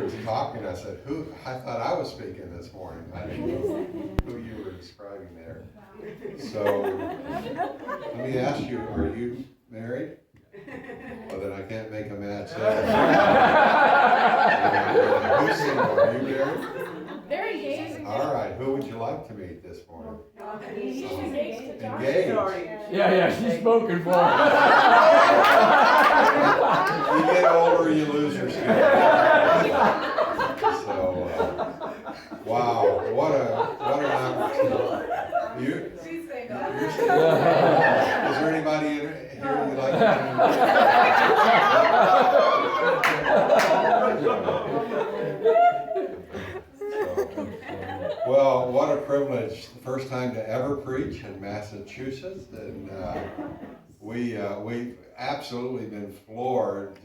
was talking, I said, I thought I was speaking this morning. I didn't know who you were describing there. So, let me ask you, are you married? Well, then I can't make a match there. Who's single? Are you married? They're engaged. All right, who would you like to meet this morning? She's engaged. Engaged? Yeah, she's spoken for. You get older, you lose your skill. So, wow, what an opportunity. She's single. You're single. Is there anybody here you'd like to Well, what a privilege. The first time to ever preach in Massachusetts. And we've absolutely been floored,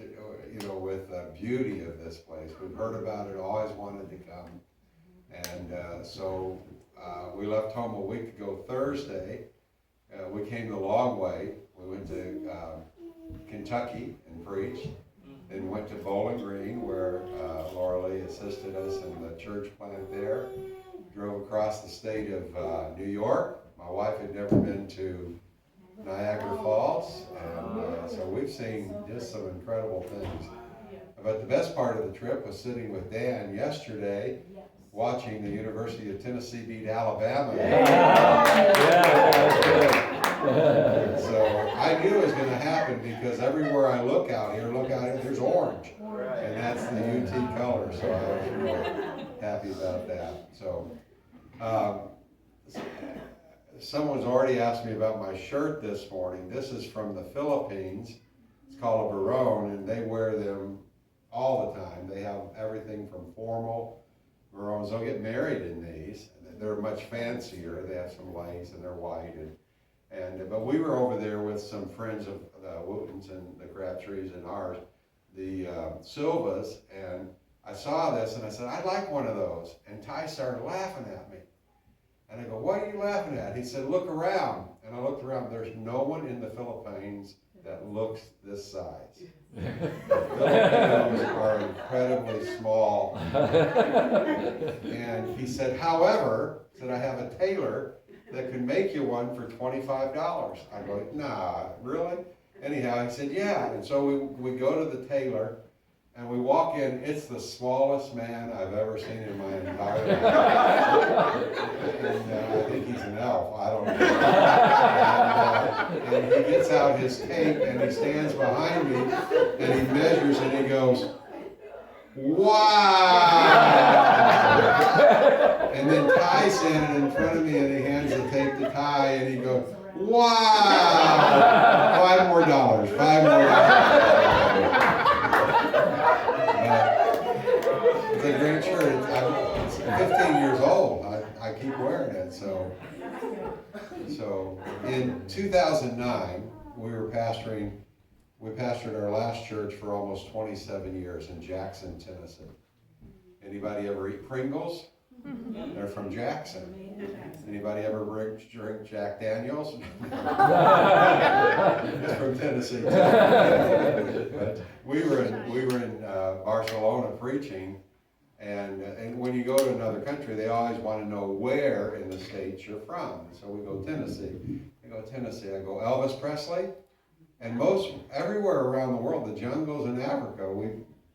with the beauty of this place. We've heard about it, always wanted to come. And so we left home a week ago Thursday. We came the long way. We went to Kentucky and preached. Then went to Bowling Green, where Laura Lee assisted us in the church plant there. Drove across the state of New York. My wife had never been to Niagara Falls, and so we've seen just some incredible things. But the best part of the trip was sitting with Dan yesterday, watching the University of Tennessee beat Alabama. So I knew it was going to happen because everywhere I look out here, there's orange. And that's the UT color, so I was really happy about that. So someone's already asked me about my shirt this morning. This is from the Philippines. It's called a barong, and they wear them all the time. They have everything from formal barongs. They'll get married in these. They're much fancier. They have some legs and they're white. But we were over there with some friends of the Wootons and the Crabtrees and ours, the Silvas, and I saw this and I said, I'd like one of those. And Ty started laughing at me. And I go, what are you laughing at? He said, look around. And I looked around. There's no one in the Philippines that looks this size. The Filipinos are incredibly small. And he said, however, I have a tailor that could make you one for $25. I go, nah, really? Anyhow, he said, yeah. And so we go to the tailor, and we walk in. It's the smallest man I've ever seen in my entire life. And I think he's an elf. I don't know. And he gets out his tape, and he stands behind me, and he measures, and he goes, wow! And then Ty standing in front of me, and he hands the tape to Ty, and he goes, wow! $5 more. It's a great shirt. It's 15 years old. I keep wearing it. So in 2009, we pastored our last church for almost 27 years in Jackson, Tennessee. Anybody ever eat Pringles? They're from Jackson. Anybody ever drink Jack Daniels? It's from Tennessee. But we were in Barcelona preaching, and when you go to another country, they always want to know where in the States you're from. So we go Tennessee. I go Tennessee. I go Elvis Presley. And everywhere around the world, the jungles in Africa,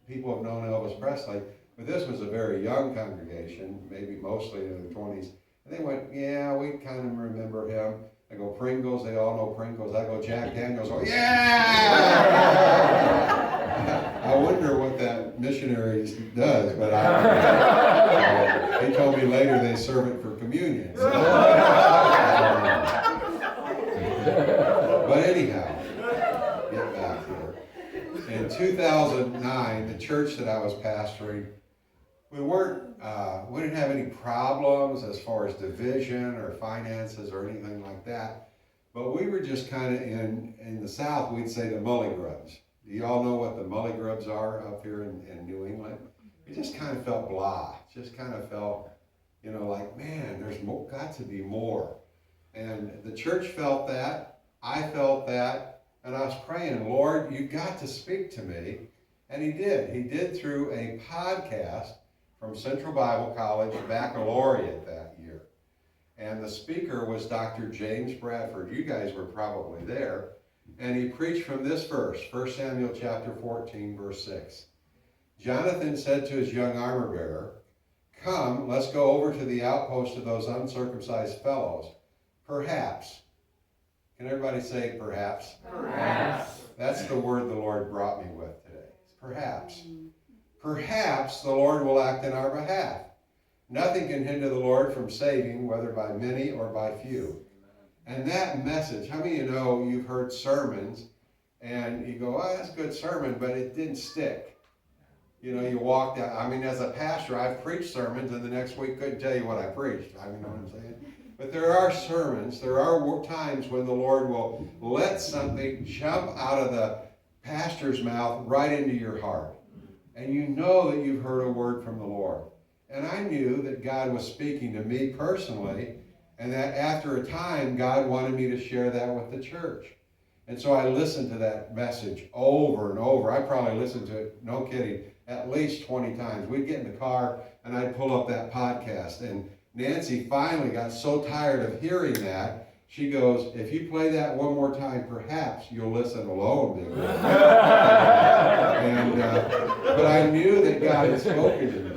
people have known Elvis Presley. But this was a very young congregation, maybe mostly in their 20s. And they went, yeah, we kind of remember him. I go Pringles, they all know Pringles. I go Jack Daniels, oh yeah! I wonder what that missionary does, but he told me later they serve it for communion. So. But anyhow, get back here. In 2009, the church that I was pastoring, we didn't have any problems as far as division or finances or anything like that. But we were just kind of in the South, we'd say the mullygrubs. Do you all know what the mullygrubs are up here in New England? It just kind of felt blah. Just kind of felt, like, man, there's got to be more. And the church felt that. I felt that. And I was praying, Lord, you've got to speak to me. And he did. He did through a podcast from Central Bible College Baccalaureate that year. And the speaker was Dr. James Bradford. You guys were probably there. And he preached from this verse, 1 Samuel chapter 14, verse 6. Jonathan said to his young armor bearer, "Come, let's go over to the outpost of those uncircumcised fellows. Perhaps." Can everybody say perhaps? Perhaps. That's the word the Lord brought me with today. Perhaps. Perhaps the Lord will act in our behalf. Nothing can hinder the Lord from saving, whether by many or by few. And that message, how many of you know you've heard sermons and you go, "Oh, that's a good sermon," but it didn't stick. You know, you walked out. I mean, as a pastor, I've preached sermons and the next week couldn't tell you what I preached. I mean, you know what I'm saying? But there are sermons, there are times when the Lord will let something jump out of the pastor's mouth right into your heart. And you know that you've heard a word from the Lord. And I knew that God was speaking to me personally, and that after a time, God wanted me to share that with the church. And so I listened to that message over and over. I probably listened to it, no kidding, at least 20 times. We'd get in the car, and I'd pull up that podcast. And Nancy finally got so tired of hearing that, she goes, "If you play that one more time, perhaps you'll listen alone." But I knew that God had spoken to me.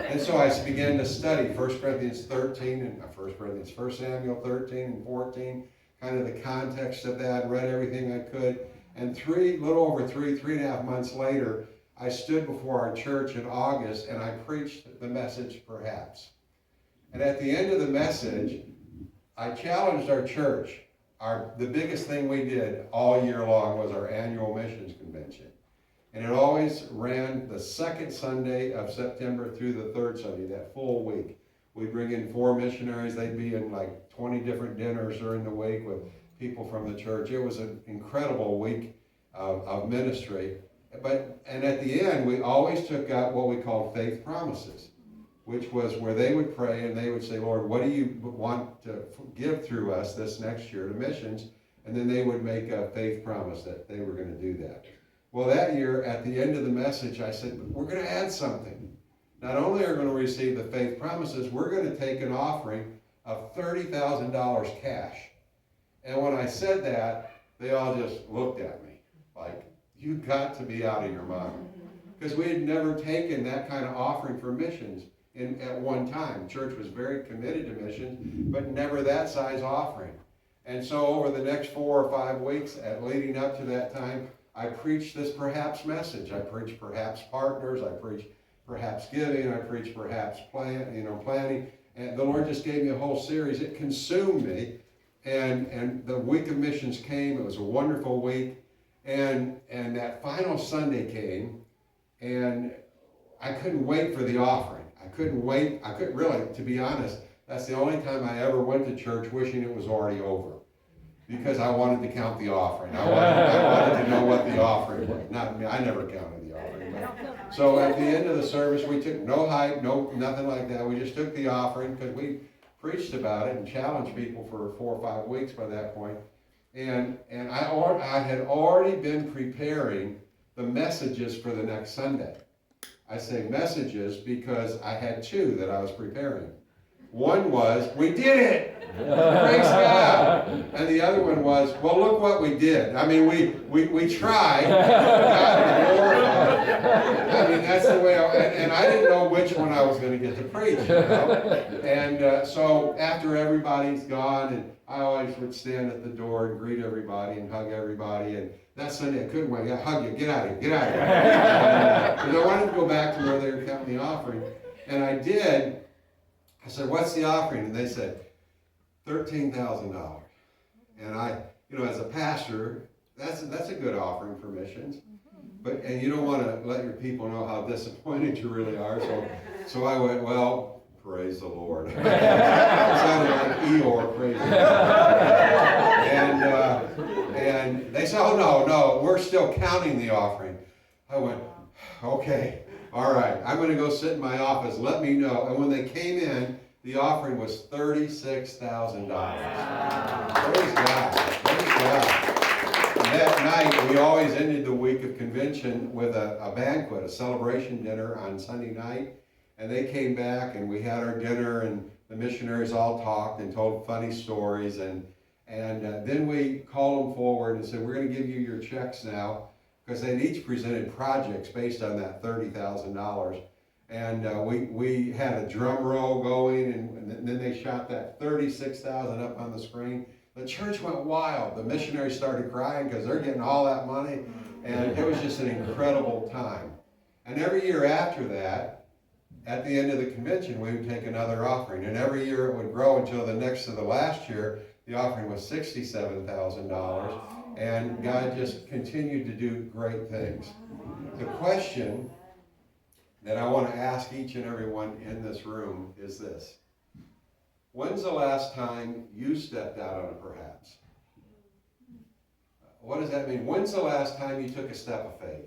And so I began to study 1 Corinthians 13 and 1 Samuel 13 and 14, kind of the context of that, read everything I could. And little over three and a half months later, I stood before our church in August and I preached the message, perhaps. And at the end of the message, I challenged our church. The biggest thing we did all year long was our annual missions convention. And it always ran the second Sunday of September through the third Sunday, that full week. We bring in 4 missionaries. They'd be in like 20 different dinners during the week with people from the church. It was an incredible week of ministry. And at the end, we always took out what we called faith promises, which was where they would pray and they would say, "Lord, what do you want to give through us this next year to missions?" And then they would make a faith promise that they were going to do that. Well, that year, at the end of the message, I said, "We're going to add something. Not only are we going to receive the faith promises, we're going to take an offering of $30,000 cash." And when I said that, they all just looked at me like, "You got to be out of your mind." Because we had never taken that kind of offering for missions at one time. Church was very committed to missions, but never that size offering. And so over the next 4 or 5 weeks leading up to that time, I preached this perhaps message. I preached perhaps partners. I preached perhaps giving. I preached perhaps planning. And the Lord just gave me a whole series. It consumed me. And the week of missions came. It was a wonderful week. And that final Sunday came, and I couldn't wait for the offering. I couldn't wait. I couldn't really, to be honest, that's the only time I ever went to church wishing it was already over. Because I wanted to count the offering. I wanted to know what the offering was. Not me, I never counted the offering. So at the end of the service, we took no hype, nothing like that. We just took the offering because we preached about it and challenged people for 4 or 5 weeks by that point. And I had already been preparing the messages for the next Sunday. I say messages because I had 2 that I was preparing. One was, "We did it! Praise God!" And the other one was, "Well, look what we did. I mean, we tried. God be glorified." I mean, that's the way and I didn't know which one I was going to get to preach, you know? And so after everybody's gone, and I always would stand at the door and greet everybody and hug everybody. And that Sunday, I couldn't wait. I hug you. Get out of here. Get out of here. Because I wanted to go back to where they were counting the offering. And I did. I said, "What's the offering?" And they said, $13,000. And I, as a pastor, that's a good offering for missions. And you don't want to let your people know how disappointed you really are. So I went, "Well, praise the Lord." It sounded like Eeyore, praise the Lord. And they said, "Oh, no, we're still counting the offering." I went, "Okay. All right, I'm going to go sit in my office. Let me know." And when they came in, the offering was $36,000. Wow. Praise God. Praise God. that night, we always ended the week of convention with a banquet, a celebration dinner on Sunday night. And they came back and we had our dinner and the missionaries all talked and told funny stories. And then we called them forward and said, we're going to give you your checks now, because they'd each presented projects based on that $30,000. And we had a drum roll going, and then they shot that $36,000 up on the screen. The church went wild. The missionaries started crying because they're getting all that money. And it was just an incredible time. And every year after that, at the end of the convention, we would take another offering. And every year it would grow until the next to the last year, the offering was $67,000. And God just continued to do great things. The question that I want to ask each and every one in this room is this. When's the last time you stepped out on a perhaps? What does that mean? When's the last time you took a step of faith?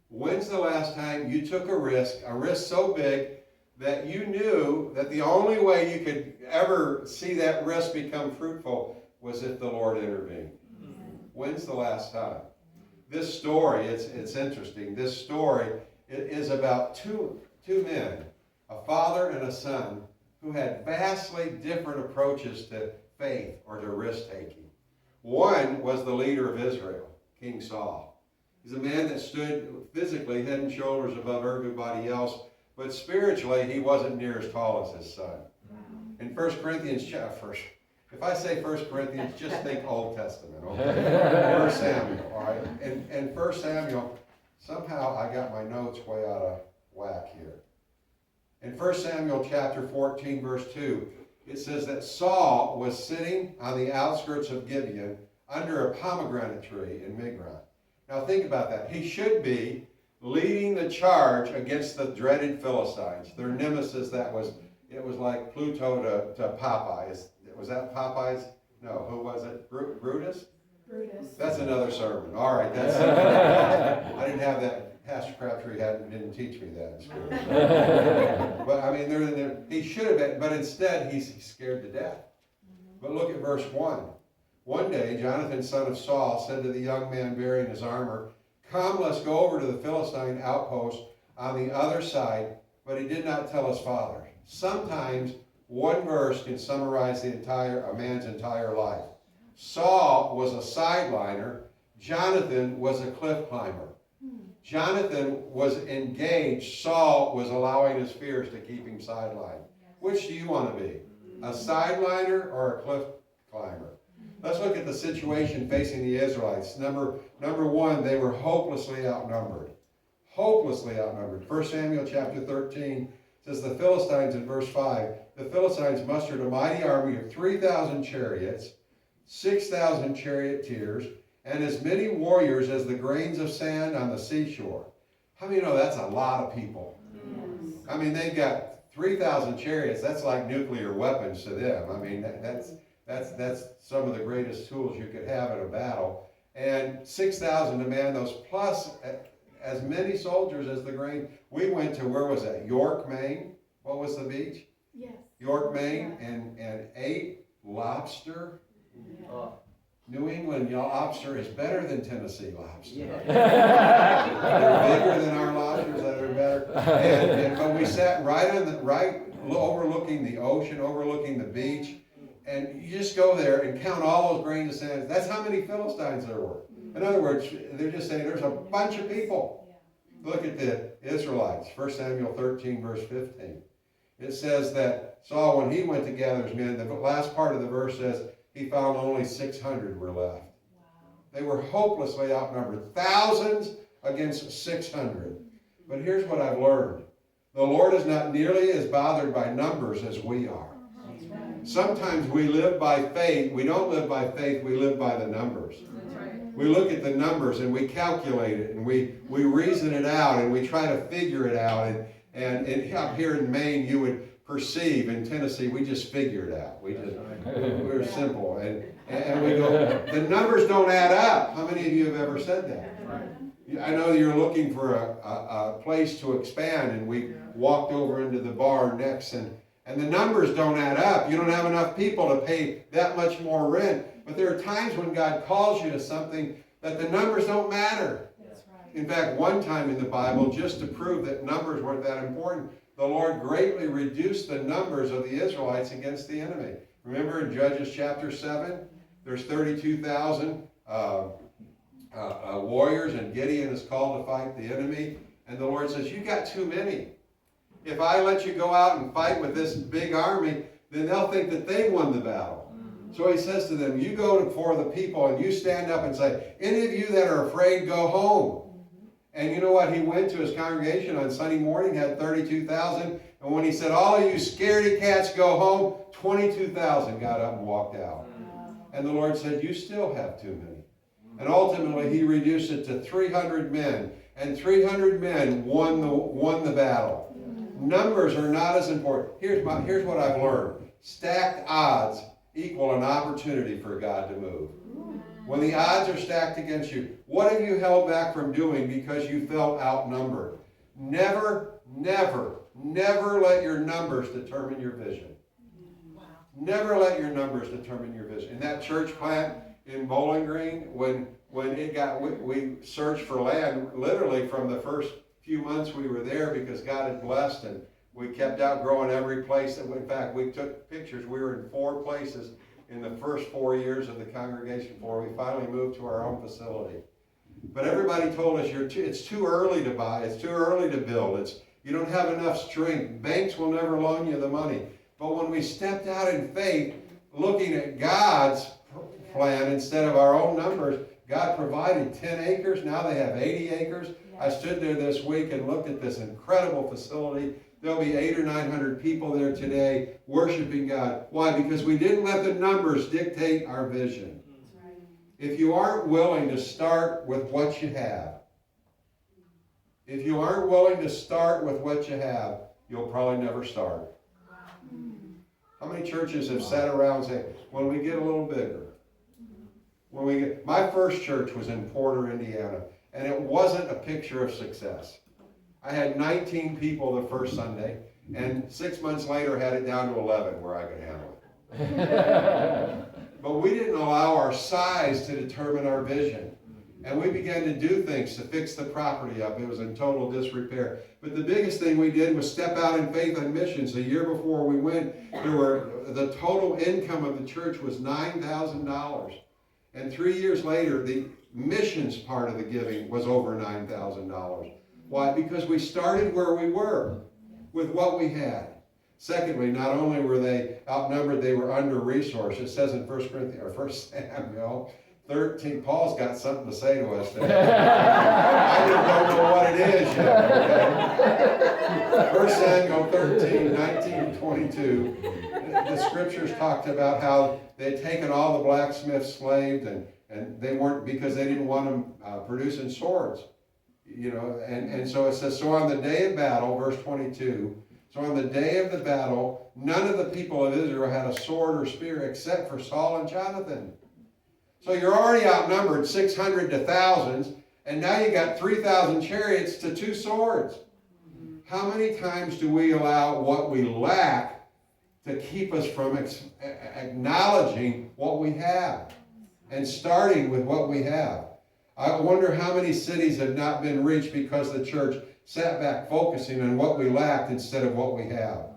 When's the last time you took a risk so big that you knew that the only way you could ever see that risk become fruitful was if the Lord intervened? When's the last time? This story, it's interesting. This story is about two men, a father and a son, who had vastly different approaches to faith or to risk-taking. One was the leader of Israel, King Saul. He's a man that stood physically head and shoulders above everybody else, but spiritually he wasn't near as tall as his son. In 1 Corinthians, if I say 1 Corinthians, just think Old Testament, okay? 1 Samuel, all right? And 1 Samuel, somehow I got my notes way out of whack here. In 1 Samuel chapter 14, verse 2, it says that Saul was sitting on the outskirts of Gibeon under a pomegranate tree in Migron. Now think about that. He should be leading the charge against the dreaded Philistines, their nemesis. It was like Pluto to Popeye. Was that Popeye's? No, who was it? Brutus? Brutus. That's another sermon. All right, that's I didn't have that. Pastor Crabtree didn't teach me that in school. But I mean, he should have been, but instead he's scared to death. But look at verse 1. One day, Jonathan, son of Saul, said to the young man bearing his armor, "Come, let's go over to the Philistine outpost on the other side." But he did not tell his father. Sometimes one verse can summarize a man's entire life. Saul was a sideliner. Jonathan was a cliff climber. Jonathan was engaged. Saul was allowing his fears to keep him sidelined. Which do you want to be? A sideliner or a cliff climber? Let's look at the situation facing the Israelites. Number one, they were hopelessly outnumbered. Hopelessly outnumbered. 1 Samuel chapter 13 says the Philistines in verse 5, the Philistines mustered a mighty army of 3,000 chariots, 6,000 charioteers, and as many warriors as the grains of sand on the seashore. How many know that's a lot of people? Yes. I mean, they've got 3,000 chariots. That's like nuclear weapons to them. I mean, that's some of the greatest tools you could have in a battle. And 6,000 to man those, plus as many soldiers as the grain. We went to, where was that? York, Maine. What was the beach? Yes. York, Maine, and ate lobster. Yeah. New England lobster is better than Tennessee lobster. Yeah. They're bigger than our lobsters that are better. But we sat right overlooking the ocean, overlooking the beach, and you just go there and count all those grains of sand. That's how many Philistines there were. In other words, they're just saying there's a bunch of people. Look at the Israelites, 1 Samuel 13, verse 15. It says that Saul, when he went to gather his men, the last part of the verse says, he found only 600 were left. Wow. They were hopelessly outnumbered. Thousands against 600. But here's what I've learned. The Lord is not nearly as bothered by numbers as we are. Right. Sometimes we live by faith. We don't live by faith. We live by the numbers. Right. We look at the numbers and we calculate it and we reason it out and we try to figure it out. And up here in Maine, you would perceive. In Tennessee, we just figure it out. We're simple. And we go, the numbers don't add up. How many of you have ever said that? Right. I know you're looking for a place to expand, and we walked over into the bar next, and And the numbers don't add up. You don't have enough people to pay that much more rent. But there are times when God calls you to something that the numbers don't matter. That's right. In fact, one time in the Bible, just to prove that numbers weren't that important, the Lord greatly reduced the numbers of the Israelites against the enemy. Remember in Judges chapter 7, there's 32,000 warriors, and Gideon is called to fight the enemy. And the Lord says, you got too many. If I let you go out and fight with this big army, then they'll think that they won the battle. So he says to them, you go before the people and you stand up and say, any of you that are afraid, go home. And you know what? He went to his congregation on Sunday morning, had 32,000. And when he said, all of you scaredy cats, go home, 22,000 got up and walked out. And the Lord said, you still have too many. And ultimately, he reduced it to 300 men. And 300 men won the battle. Numbers are not as important. Here's what I've learned. Stacked odds equal an opportunity for God to move. When the odds are stacked against you, what have you held back from doing because you felt outnumbered? Never, never, never let your numbers determine your vision. Wow. Never let your numbers determine your vision. In that church plant in Bowling Green, when we searched for land literally from the first few months we were there because God had blessed, and we kept outgrowing every place. In fact, we took pictures. We were in 4 places in the first 4 years of the congregation before we finally moved to our own facility. But everybody told us it's too early to buy, it's too early to build, you don't have enough strength, banks will never loan you the money. But when we stepped out in faith, looking at God's plan instead of our own numbers, God provided 10 acres, now they have 80 acres. I stood there this week and looked at this incredible facility. There'll be 800 or 900 people there today worshiping God. Why? Because we didn't let the numbers dictate our vision. Right. If you aren't willing to start with what you have, if you aren't willing to start with what you have, you'll probably never start. How many churches have sat around and said, when we get a little bigger, my first church was in Porter, Indiana, and it wasn't a picture of success. I had 19 people the first Sunday, and 6 months later had it down to 11 where I could handle it. But we didn't allow our size to determine our vision. And we began to do things to fix the property up. It was in total disrepair. But the biggest thing we did was step out in faith on missions. A year before we went, the total income of the church was $9,000. And 3 years later, the missions part of the giving was over $9,000. Why? Because we started where we were, with what we had. Secondly, not only were they outnumbered, they were under-resourced. It says in 1 Samuel 13, Paul's got something to say to us today. I just don't know what it is yet. Okay? 1 Samuel 13, 19 to 22. The scriptures talked about how they had taken all the blacksmiths slaved, and they weren't, because they didn't want them producing swords. And so it says, so on the day of battle, verse 22, so on the day of the battle, none of the people of Israel had a sword or spear except for Saul and Jonathan. So you're already outnumbered 600 to thousands, and now you got 3,000 chariots to 2 swords. How many times do we allow what we lack to keep us from acknowledging what we have and starting with what we have? I wonder how many cities have not been reached because the church sat back focusing on what we lacked instead of what we have.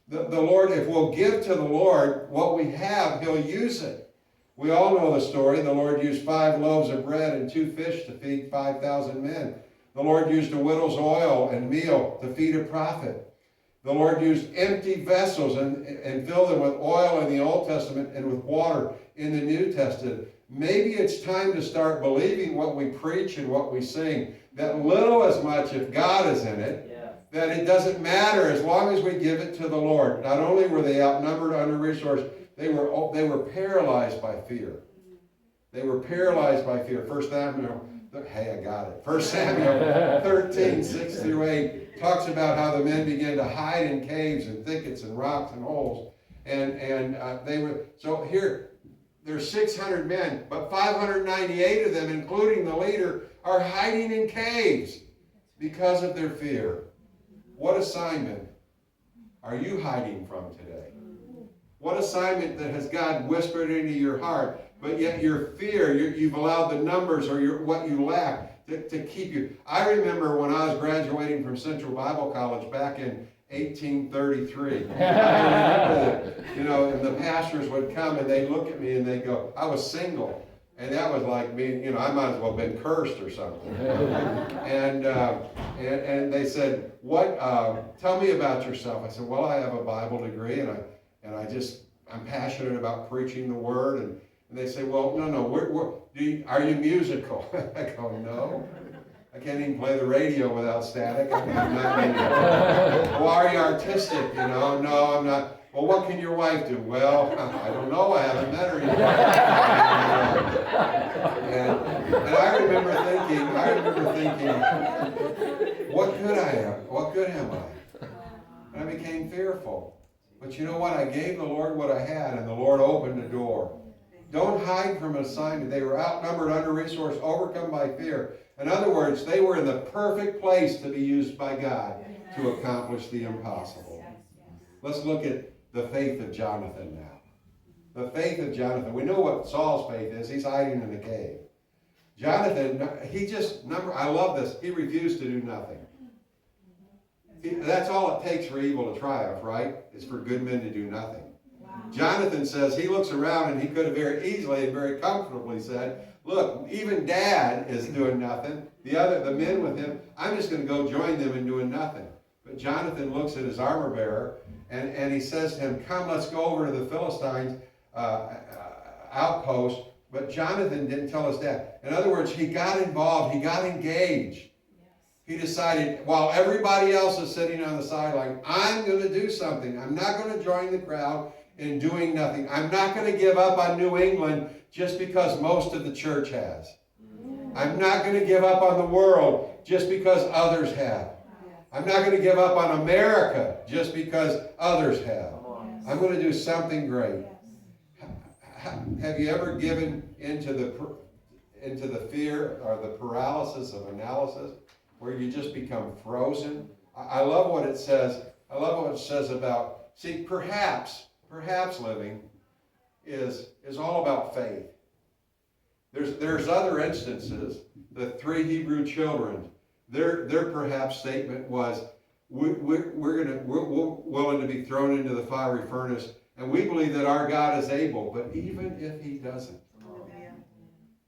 The Lord, if we'll give to the Lord what we have, He'll use it. We all know the story. The Lord used 5 loaves of bread and 2 fish to feed 5,000 men. The Lord used a widow's oil and meal to feed a prophet. The Lord used empty vessels and filled them with oil in the Old Testament and with water in the New Testament. Maybe it's time to start believing what we preach and what we sing, that little as much, if God is in it, that it doesn't matter as long as we give it to the Lord. Not only were they outnumbered, under-resourced, they were paralyzed by fear. They were paralyzed by fear. 1 Samuel, hey, I got it. 1 Samuel 13, 6 through 8 talks about how the men began to hide in caves and thickets and rocks and holes. So here, there's 600 men, but 598 of them, including the leader, are hiding in caves because of their fear. What assignment? are you hiding from today? What assignment that has God whispered into your heart, but yet your fear, you've allowed the numbers or what you lack to keep you. I remember when I was graduating from Central Bible College back in 1833. And the pastors would come and they'd look at me and they'd go, I was single. And that was like being, I might as well have been cursed or something. And they said, tell me about yourself. I said, well, I have a Bible degree and I'm passionate about preaching the word. And they say, well, no, are you musical? I go, no. I can't even play the radio without static. I'm not musical. Well, are you artistic? No, I'm not. Well, what can your wife do? Well, I don't know. I haven't met her yet. And I remember thinking, what good I am? What good am I? And I became fearful. But you know what? I gave the Lord what I had, and the Lord opened the door. Don't hide from an assignment. They were outnumbered, under-resourced, overcome by fear. In other words, they were in the perfect place to be used by God to accomplish the impossible. Let's look at the faith of Jonathan now. The faith of Jonathan. We know what Saul's faith is. He's hiding in a cave. Jonathan, I love this. He refused to do nothing. That's all it takes for evil to triumph, right? Is for good men to do nothing. Wow. Jonathan says he looks around and he could have very easily and very comfortably said, look, even Dad is doing nothing. The men with him, I'm just going to go join them in doing nothing. But Jonathan looks at his armor bearer and he says to him, come, let's go over to the Philistines' outpost. But Jonathan didn't tell his dad. In other words, he got involved. He got engaged. He decided, while everybody else is sitting on the sideline, I'm going to do something. I'm not going to join the crowd in doing nothing. I'm not going to give up on New England just because most of the church has. I'm not going to give up on the world just because others have. I'm not going to give up on America just because others have. I'm going to do something great. Have you ever given into the fear or the paralysis of analysis where you just become frozen? I love what it says. I love what it says about, see, perhaps living is all about faith. There's other instances. The 3 Hebrew children, their perhaps statement was, we're willing to be thrown into the fiery furnace, and we believe that our God is able. But even if He doesn't,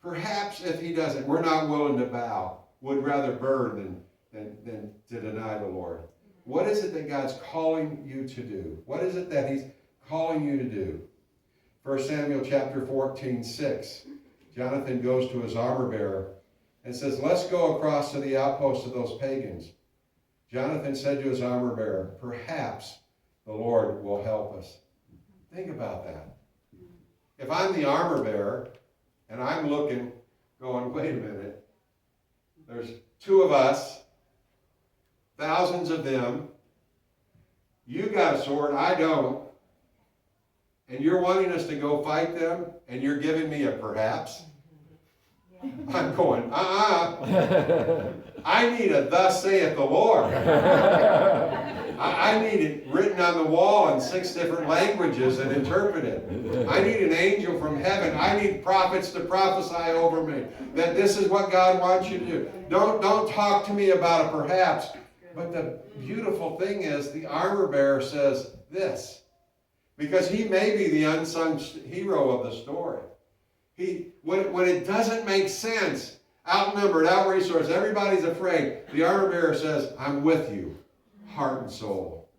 perhaps if He doesn't, we're not willing to bow. Would rather burn than to deny the Lord. What is it that God's calling you to do? What is it that He's calling you to do? 1 Samuel chapter 14:6. Jonathan goes to his armor bearer and says, let's go across to the outpost of those pagans. Jonathan said to his armor bearer, perhaps the Lord will help us. Think about that. If I'm the armor bearer and I'm looking, going, wait a minute, there's 2 of us, thousands of them, you got a sword, I don't, and you're wanting us to go fight them, and you're giving me a perhaps? I'm going, I need a thus saith the Lord. I need it written on the wall in 6 different languages and interpreted. I need an angel from heaven. I need prophets to prophesy over me that this is what God wants you to do. Don't talk to me about a perhaps. But the beautiful thing is the armor bearer says this, because he may be the unsung hero of the story. When it doesn't make sense, outnumbered, out-resourced, everybody's afraid, the armor bearer says, I'm with you, heart and soul.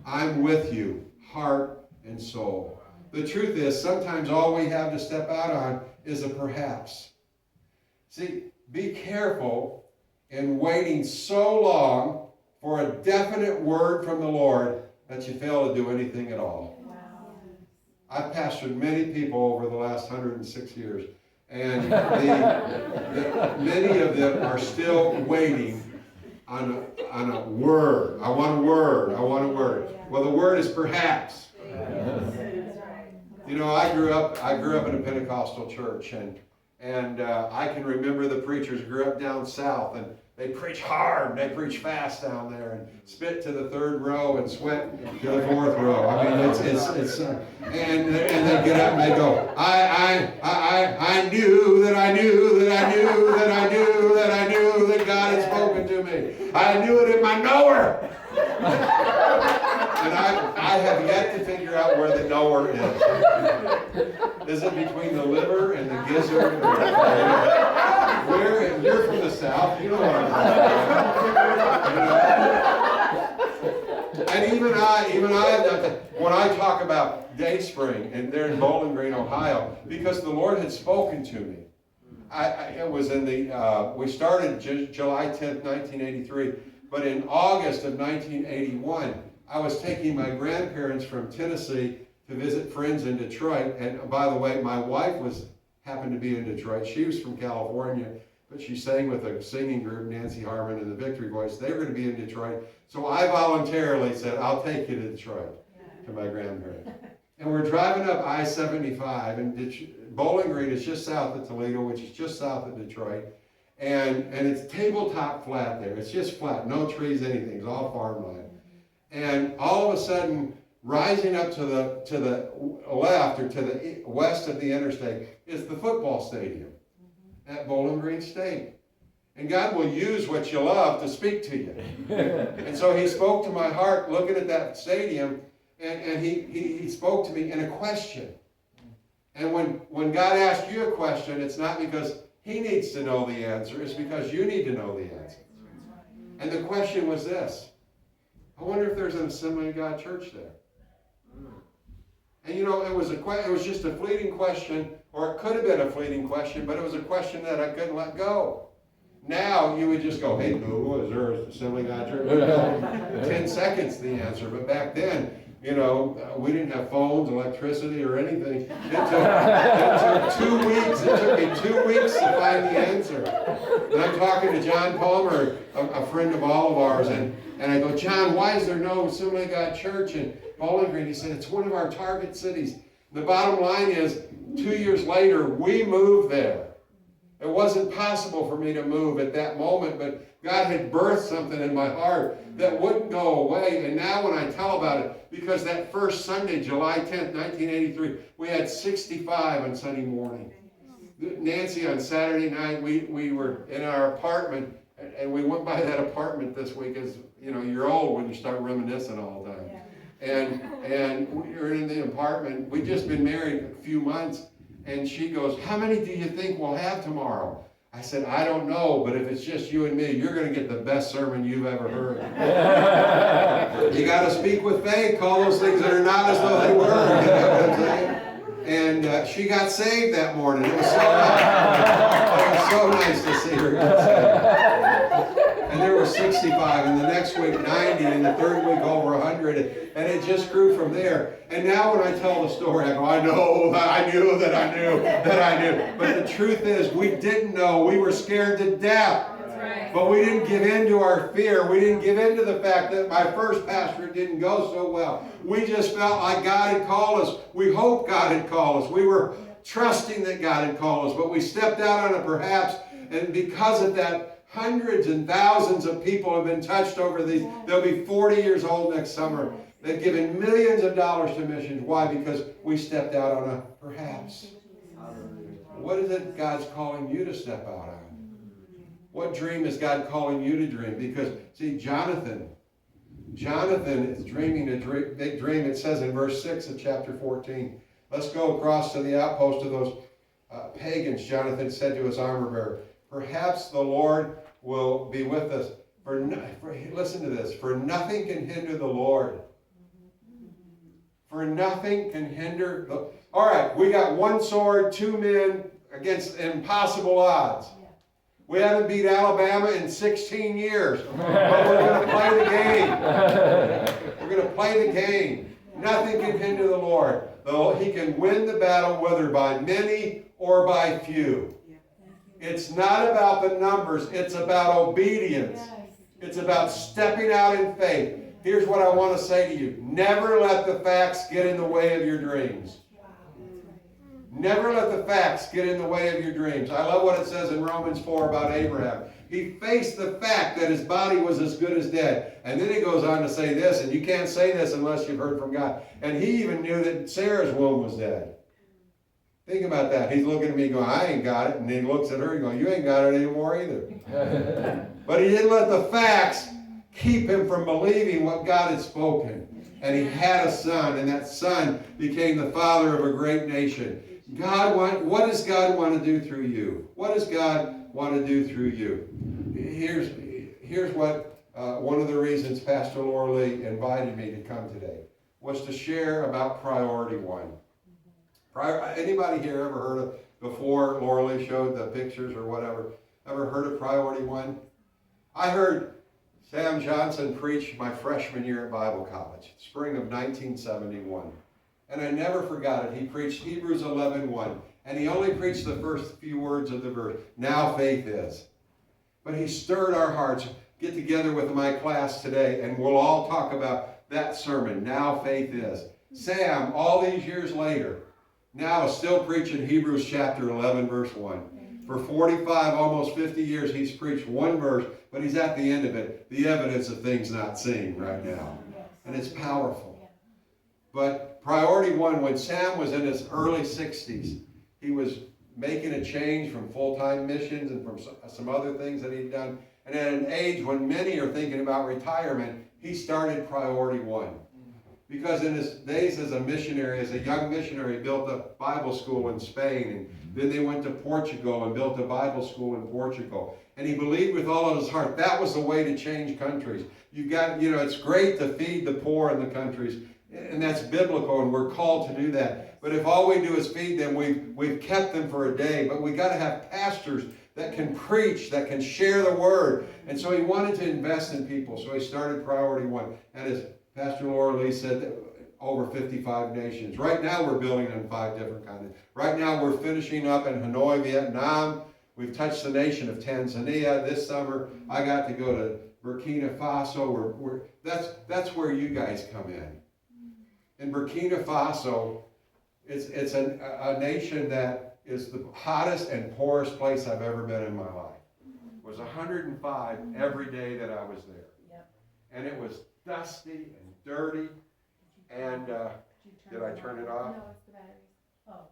I'm with you, heart and soul. The truth is, sometimes all we have to step out on is a perhaps. See, be careful in waiting so long for a definite word from the Lord that you fail to do anything at all. I've pastored many people over the last 106 years, and many of them are still waiting on a word. I want a word. I want a word. Well, the word is perhaps. You know, I grew up in a Pentecostal church, and And I can remember the preachers grew up down south, and they preach hard, they preach fast down there, and spit to the third row and sweat to the fourth row. I mean, and they get up and they go, I knew that I knew that I knew that I knew that I knew that God had spoken to me. I knew it in my knower. And I have yet to figure out where the knower is. Is it between the liver and the gizzard? Where? And you're from the south. You know what I'm talking about. And even I have done that. When I talk about Dayspring, and they're in Bowling Green, Ohio, because the Lord had spoken to me. It was in the, we started July 10th, 1983, but in August of 1981, I was taking my grandparents from Tennessee to visit friends in Detroit. And by the way, my wife happened to be in Detroit. She was from California, but she sang with a singing group, Nancy Harmon and the Victory Voice. They were going to be in Detroit. So I voluntarily said, I'll take you to Detroit, to my grandparents. And we're driving up I-75, and Bowling Green is just south of Toledo, which is just south of Detroit. And it's tabletop flat there. It's just flat, no trees, anything. It's all farmland. And all of a sudden, rising up to the left or to the west of the interstate is the football stadium at Bowling Green State. And God will use what you love to speak to you. And so he spoke to my heart looking at that stadium, and he spoke to me in a question. And when God asks you a question, it's not because he needs to know the answer, it's because you need to know the answer. And the question was this: I wonder if there's an Assembly of God church there. And you know, it was just a fleeting question, or it could have been a fleeting question, but it was a question that I couldn't let go. Now you would just go, hey Google, is there an Assembly of God church? 10 seconds the answer, but back then, you know, we didn't have phones, electricity, or anything. It took 2 weeks. It took me 2 weeks to find the answer. And I'm talking to John Palmer, a friend of all of ours, and I go, John, why is there no Assembly of God church in Bowling Green? He said, it's one of our target cities. The bottom line is, 2 years later, we moved there. It wasn't possible for me to move at that moment, but God had birthed something in my heart that wouldn't go away. And now when I tell about it, because that first Sunday, July 10th, 1983, we had 65 on Sunday morning. Nancy, on Saturday night, we were in our apartment, and we went by that apartment this week. As you know, you're old when you start reminiscing all the time. And we were in the apartment. We'd just been married a few months. And she goes, how many do you think we'll have tomorrow? I said, I don't know, but if it's just you and me, you're going to get the best sermon you've ever heard. You got to speak with faith. Call those things that are not as though they were. You know what I'm saying? And she got saved that morning. It was so nice. It was so nice to see her get saved. And there were 65, and the next week 90, and the third week over 100, and it just grew from there. And now when I tell the story, I go, I know, I knew that I knew that I knew. But the truth is, we didn't know. We were scared to death. That's right. But we didn't give in to our fear. We didn't give in to the fact that my first pastorate didn't go so well. We just felt like God had called us. We hoped God had called us. We were trusting that God had called us. But we stepped out on it perhaps, and because of that, hundreds and thousands of people have been touched over these. They'll be 40 years old next summer. They've given millions of dollars to missions. Why? Because we stepped out on a perhaps. What is it God's calling you to step out on? What dream is God calling you to dream? Because, see, Jonathan is dreaming a big dream. It says in verse 6 of chapter 14. Let's go across to the outpost of those pagans. Jonathan said to his armor bearer, perhaps the Lord will be with us. Listen to this. For nothing can hinder the Lord. For nothing can hinder the... All right, we got one sword, 2 men against impossible odds. We haven't beat Alabama in 16 years. But we're going to play the game. We're going to play the game. Nothing can hinder the Lord. Though he can win the battle whether by many or by few. It's not about the numbers. It's about obedience. It's about stepping out in faith. Here's what I want to say to you. Never let the facts get in the way of your dreams. Never let the facts get in the way of your dreams. I love what it says in Romans 4 about Abraham. He faced the fact that his body was as good as dead. And then he goes on to say this, and you can't say this unless you've heard from God. And he even knew that Sarah's womb was dead. Think about that. He's looking at me going, I ain't got it. And he looks at her and going, you ain't got it anymore either. But he didn't let the facts keep him from believing what God had spoken. And he had a son, and that son became the father of a great nation. What does God want to do through you? What does God want to do through you? Here's what one of the reasons Pastor Laura Lee invited me to come today was to share about priority one. Anybody here ever heard of, before Laura Lee showed the pictures or whatever, ever heard of priority one? I heard Sam Johnson preach my freshman year at Bible college, spring of 1971. And I never forgot it. He preached Hebrews 11:1. And he only preached the first few words of the verse. Now faith is. But he stirred our hearts. Get together with my class today and we'll all talk about that sermon. Now faith is. Sam, all these years later, now is still preaching Hebrews chapter 11 verse 1. For 45, almost 50 years, he's preached one verse, but he's at the end of it. The evidence of things not seen right now. And it's powerful. But priority one, when Sam was in his early 60s, he was making a change from full-time missions and from some other things that he'd done. And at an age when many are thinking about retirement, he started priority one. Because in his days as a missionary, as a young missionary, he built a Bible school in Spain. And then they went to Portugal and built a Bible school in Portugal. And he believed with all of his heart that was the way to change countries. You've got, it's great to feed the poor in the countries. And that's biblical, and we're called to do that. But if all we do is feed them, we've kept them for a day. But we've got to have pastors that can preach, that can share the word. And so he wanted to invest in people. So he started priority one. And as Pastor Laura Lee said, over 55 nations. Right now we're building in 5 different continents. Right now we're finishing up in Hanoi, Vietnam. We've touched the nation of Tanzania this summer. I got to go to Burkina Faso. That's where you guys come in. In Burkina Faso, it's a nation that is the hottest and poorest place I've ever been in my life. It was 105 every day that I was there. Yep. And it was dusty and dirty. And did I turn it off? No, it's the batteries. Oh,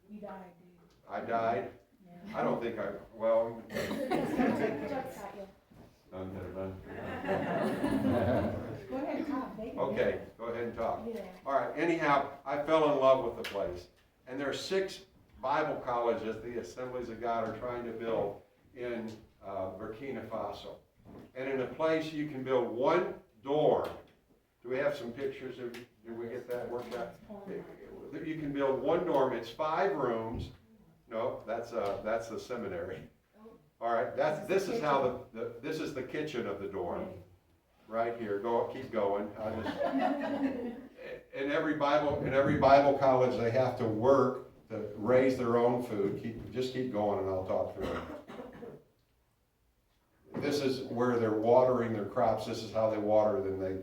you died, dude. I died? Yeah. I don't think well. None that are done. Go ahead and talk. Okay, go ahead and talk. Yeah. All right, anyhow, I fell in love with the place. And there are 6 Bible colleges the Assemblies of God are trying to build in Burkina Faso. And in a place you can build one dorm. Do we have some pictures? Did we get that worked out? You can build one dorm. It's 5 rooms. No, that's the seminary. All right, this is how this is the kitchen of the dorm, right here. Keep going. In every Bible college, they have to work to raise their own food. Just keep going, and I'll talk through it. This is where they're watering their crops. This is how they water them. They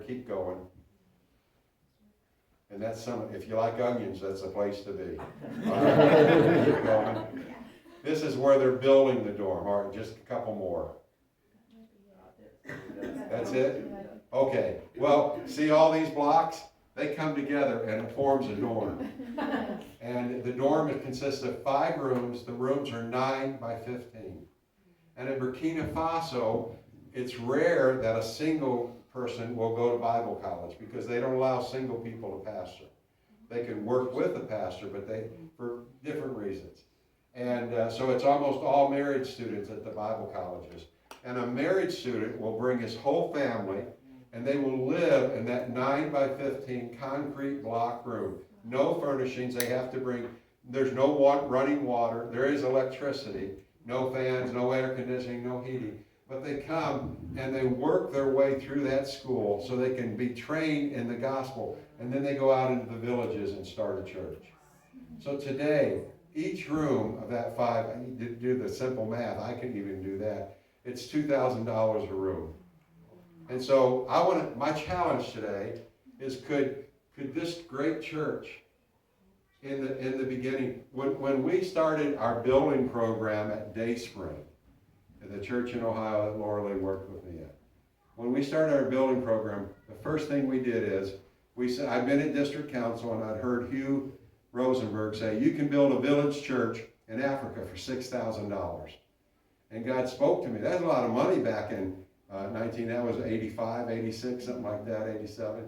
keep going. And that's if you like onions, that's the place to be. All right, keep going. This is where they're building the dorm. All right, just a couple more. That's it? Okay. Well, see all these blocks? They come together and it forms a dorm. And the dorm consists of 5 rooms. The rooms are 9 by 15. And in Burkina Faso, it's rare that a single person will go to Bible college because they don't allow single people to pastor. They can work with a pastor, but for different reasons. And so it's almost all married students at the Bible colleges. And a married student will bring his whole family, and they will live in that 9 by 15 concrete block room. No furnishings. They have to bring, there's no running water. There is electricity. No fans, no air conditioning, no heating. But they come and they work their way through that school so they can be trained in the gospel. And then they go out into the villages and start a church. So today, each room of that 5, I need to do the simple math. I can even do that. It's $2,000 a room. And so my challenge today is could this great church in the beginning, when we started our building program at Dayspring, at the church in Ohio that Laura Lee worked with me at. When we started our building program, the first thing we did is, we said, I've been at district council and I'd heard Hugh Rosenberg say, you can build a village church in Africa for $6,000. And God spoke to me. That's a lot of money back in that was 85, 86, something like that, 87.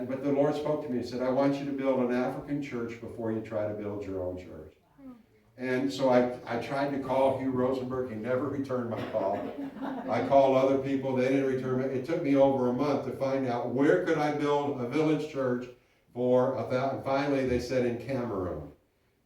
But the Lord spoke to me and said, I want you to build an African church before you try to build your own church. And so I tried to call Hugh Rosenberg. He never returned my call. I called other people. They didn't return it. It took me over a month to find out where could I build a village church for $1,000. Finally, they said in Cameroon.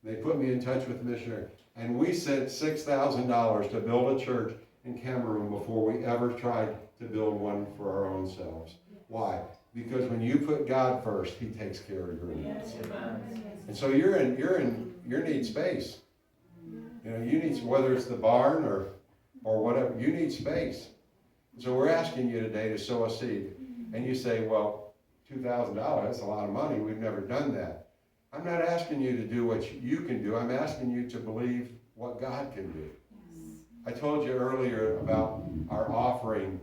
They put me in touch with the missionary. And we sent $6,000 to build a church in Cameroon before we ever tried to build one for our own selves. Why? Because when you put God first, He takes care of your needs. And so you need space. You know, you need, whether it's the barn or whatever, you need space. So we're asking you today to sow a seed. And you say, well, $2,000, that's a lot of money. We've never done that. I'm not asking you to do what you can do. I'm asking you to believe what God can do. I told you earlier about our offering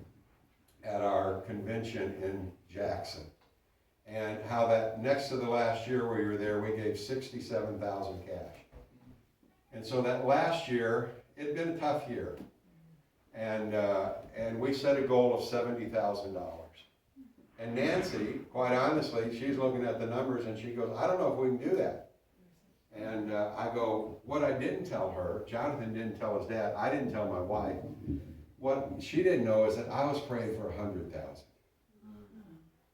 at our convention in Jackson. And how that next to the last year we were there, we gave $67,000 cash. And so that last year, it had been a tough year. And we set a goal of $70,000. And Nancy, quite honestly, she's looking at the numbers and she goes, I don't know if we can do that. And I go, what I didn't tell her, Jonathan didn't tell his dad, I didn't tell my wife, what she didn't know is that I was praying for 100,000.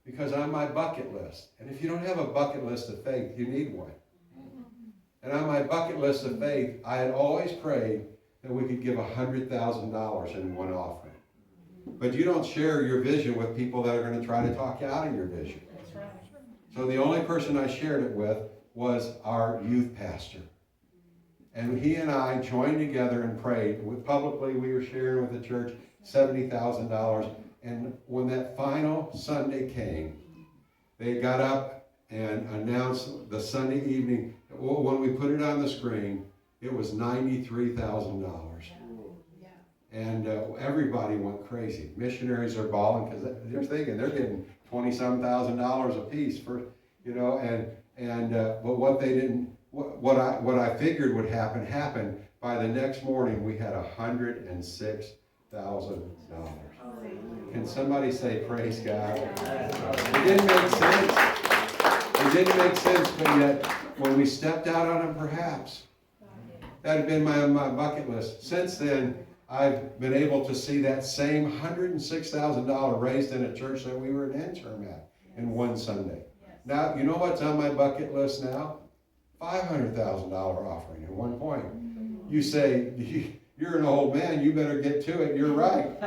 Because on my bucket list, and if you don't have a bucket list of faith, you need one. And on my bucket list of faith, I had always prayed that we could give $100,000 in one offering. But you don't share your vision with people that are going to try to talk you out of your vision. That's right. So the only person I shared it with was our youth pastor. And he and I joined together and prayed. Publicly, we were sharing with the church $70,000. And when that final Sunday came, they got up and announced the Sunday evening. When we put it on the screen, it was $93,000. And everybody went crazy. Missionaries are bawling because they're thinking they're getting $20-some thousand a piece for, you know, but what they didn't, what I figured would happen happened. By the next morning, we had $106,000. Can somebody say praise God? It didn't make sense. It didn't make sense, but yet when we stepped out on it, perhaps that had been my bucket list. Since then, I've been able to see that same $106,000 raised in a church that we were an intern at in one Sunday. Now, you know what's on my bucket list now? $500,000 offering at one point. You say, you're an old man, you better get to it. You're right.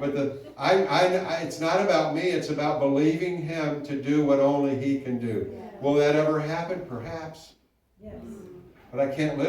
But it's not about me. It's about believing Him to do what only He can do. Will that ever happen? Perhaps. Yes. But I can't live